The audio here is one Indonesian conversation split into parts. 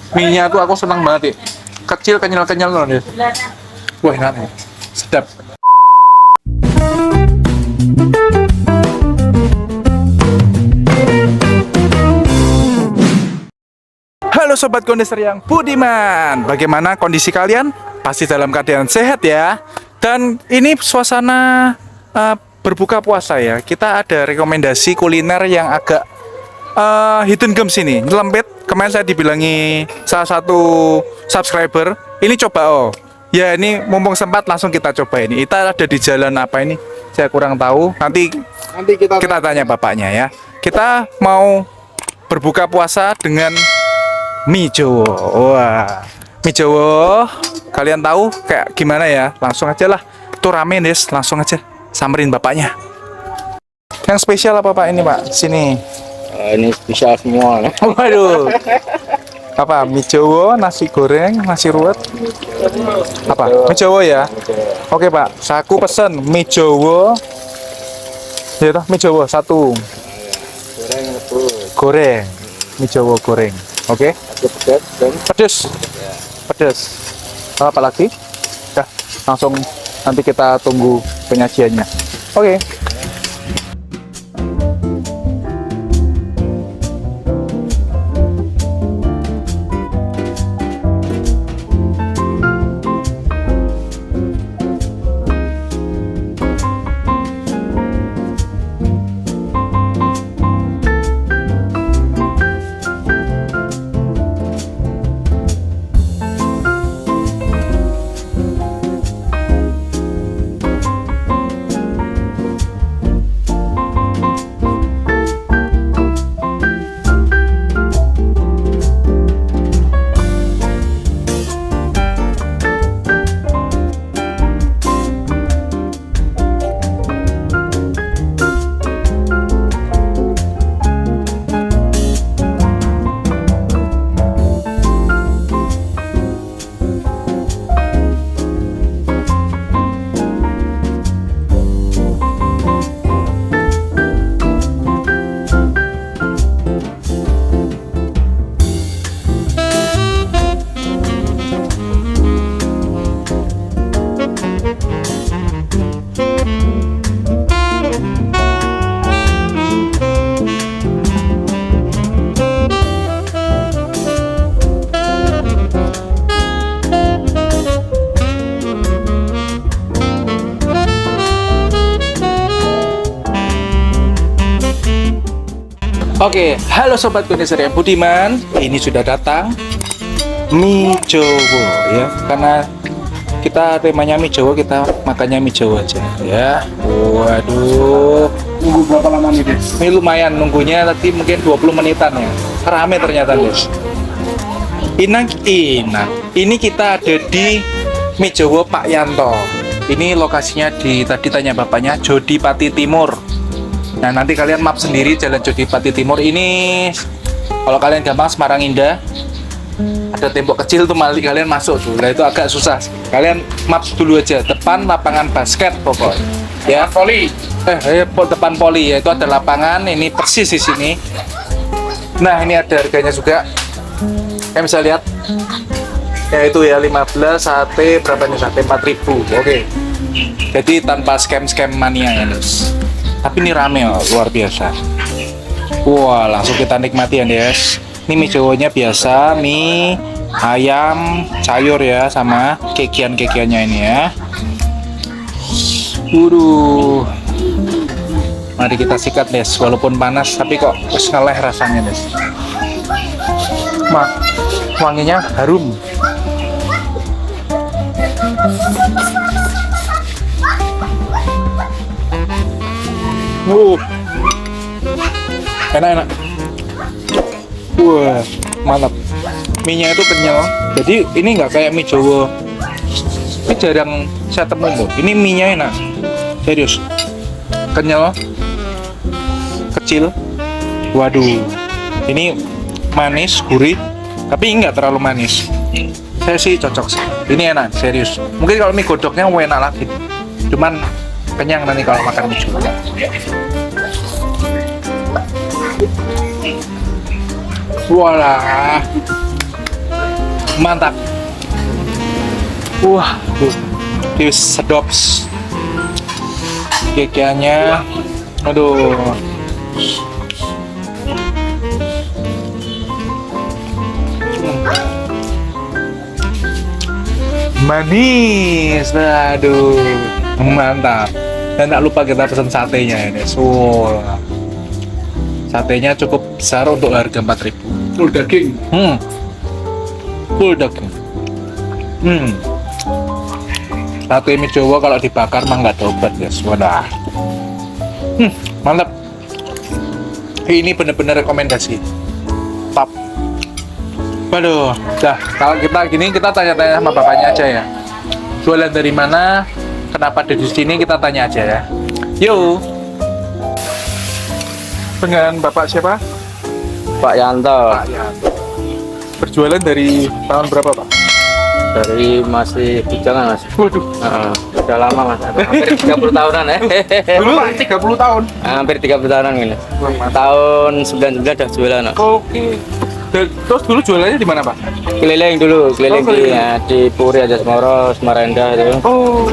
Mie-nya tuh aku senang banget, kecil kenyal-kenyal loh deh. Wah, enak nih. Sedap. Halo Sobat Kondeser yang budiman, bagaimana kondisi kalian? Pasti dalam keadaan sehat ya. Dan ini suasana berbuka puasa ya. Kita ada rekomendasi kuliner yang agak hidden gems ini, lembet. Kemarin saya dibilangi salah satu subscriber, ini coba ya, ini mumpung sempat langsung kita coba ini. Kita ada di jalan apa ini? Saya kurang tahu. Nanti kita tanya bapaknya ya. Kita mau berbuka puasa dengan mie Jowo. Wah, mie Jowo. Kalian tahu kayak gimana ya? Langsung aja lah. Tuh rame Des, langsung aja samperin bapaknya. Yang spesial apa Pak ini Pak? Sini. Ini spesial semua. Waduh. Apa? Mie Jowo, nasi goreng, nasi ruwet. Apa? Mie Jowo ya? Oke Pak, aku pesen mie Jowo. Ya toh, mie Jowo satu. Goreng rebus. Goreng. Mie Jowo goreng. Oke. Pedas dan Pedes. Pedes. Apa lagi? Dah, langsung nanti kita tunggu penyajiannya. Oke. Oke, halo Sobat Kondeser yang budiman, ini sudah datang mie Jowo ya, karena kita temanya mie Jowo, kita makannya mie Jowo aja ya. Waduh, nunggu berapa lama nih, Des? ini lumayan nunggunya, tadi mungkin 20 menitan ya. Rame ternyata, Des. Inak. Ini kita ada di mie Jowo Pak Yanto. Ini lokasinya di, tadi tanya bapaknya, Jodipati Timur. Nah, nanti kalian map sendiri Jalan Jodipati Timur ini. Kalau kalian gampang Semarang Indah, ada tembok kecil tuh, malah kalian masuk tuh. Nah, itu agak susah. Kalian map dulu aja, depan lapangan basket pokoknya. Ya, Poli. Depan poli ya, itu ada lapangan, ini persis di sini. Nah, ini ada harganya juga. Kalian bisa lihat. Ya itu ya 15 sate, berapa nih sate 4.000. Oke. Jadi tanpa scam mania ya, guys. Tapi ini rame luar biasa. Wah, langsung kita nikmati ya, Des. Ini mie Jowonya biasa, mie ayam, sayur ya, sama kekian-kekiannya ini ya. Waduh. Mari kita sikat, Des. Walaupun panas, tapi kok ngeleh rasanya, Des. Wanginya harum. Enak. Wah, mantap. Mie-nya itu kenyal. Jadi ini nggak kayak mie Jowo. Ini jarang saya temuin loh. Ini mie-nya enak. Serius. Kenyal. Kecil. Waduh. Ini manis, gurih. Tapi nggak terlalu manis. Saya sih cocok sih. Ini enak, serius. Mungkin kalau mie godoknya mau enak lagi. Cuman kenyang nanti kalau makan mie Jowo. Walah. Mantap. Wah, ini sedap. Kekiannya, aduh. Manis, aduh, mantap. Dan tak lupa kita pesan satenya ini. Satenya cukup besar untuk harga 4.000. Full daging. Full daging. Sate mie Jawa kalau dibakar mah nggak tobat guys. Wadah. Mantap. Ini bener-bener rekomendasi. Top. Waduh, dah kalau kita gini kita tanya-tanya sama bapaknya aja ya. Jualan dari mana? Kenapa ada di sini kita tanya aja ya. Yo. Dengan Bapak siapa? Pak Yanto. Berjualan dari tahun berapa, Pak? Dari masih bujangan mas. Waduh. Udah lama mas. Hampir 30 tahunan ya. Dulu 30 tahun. Hampir 30 tahunan ini. Tahun 99 udah jualan. No. Oke. Terus dulu jualannya di mana, Pak? Keliling dulu, keliling keliling. di Puri aja Semoro, Semarinda itu. Oh.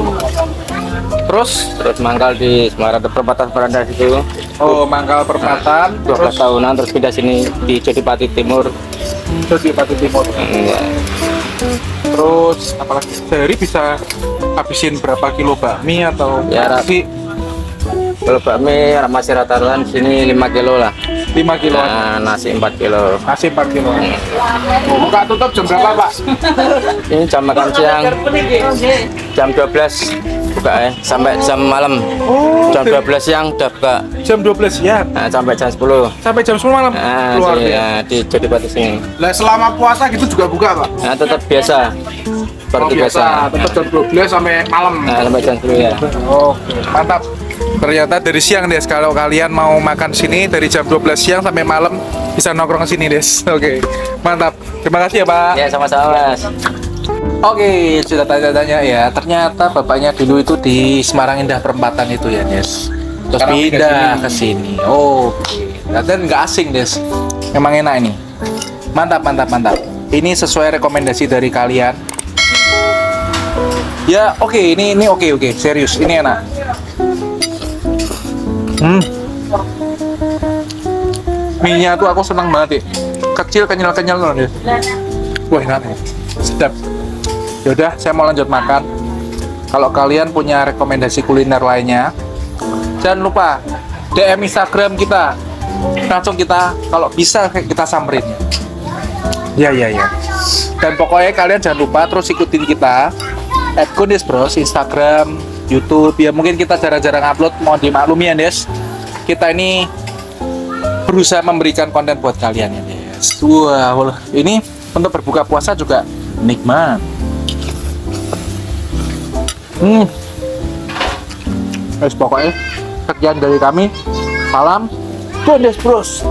Terus Mangkal di Semarang, perbatasan Semarinda situ. mangkal perempatan, 12 tahunan terus pindah sini di Jodipati Timur. di Pati Timur. Ya. Terus apalagi sehari bisa habisin berapa kilo bakmi atau Ya, nasi? Kalau bakmi masih rata-rata di sini 5 kilo lah. 5 kilo. Nah, nasi 4 kilo. Nasi 4 kilo. Buka tutup jam berapa, Pak? Ini jam makan siang jam 12 buka ya sampai jam malam. Jam 12 siang udah buka. Jam 12 ya. Nah, sampai jam 10. Sampai jam 10 malam. Nah, Luar sini, biasa. ya, di Jodipati sini. Lah selama puasa gitu juga buka, Pak? Nah, tetap biasa. Seperti biasa. Tetap jam 12 sampai malam. Nah, sampai jam 10 ya. Oke, mantap. Ternyata dari siang, Des. Kalau kalian mau makan sini dari jam 12 siang sampai malam bisa nongkrong sini, Des. Oke, mantap. Terima kasih ya, Pak. Ya, sama-sama Mas. Oke, sudah tanya-tanya ya. Ternyata bapaknya dulu itu di Semarang Indah Perempatan itu ya, Des. Terus Sekarang pindah ke sini. Oke. Dan nggak asing, Des. Memang enak ini. Mantap, mantap, mantap. Ini sesuai rekomendasi dari kalian. Ya, oke, ini oke. Serius, ini enak. Mie-nya tuh aku senang banget, ya. Kecil, kenyal-kenyal loh, Des. Wah, enak ya. Sedap. Yaudah, saya mau lanjut makan. Kalau kalian punya rekomendasi kuliner lainnya, jangan lupa DM Instagram kita. Langsung kita, kalau bisa kita samperin. Ya. Dan pokoknya kalian jangan lupa terus ikutin kita @kondesbros, Instagram, YouTube. Ya mungkin kita jarang-jarang upload, mohon dimaklumi ya, Des. Kita ini berusaha memberikan konten buat kalian ya, Des. Wah, ini untuk berbuka puasa juga nikmat. Guys, pokoknya sekian dari kami. Salam Kondes Bros.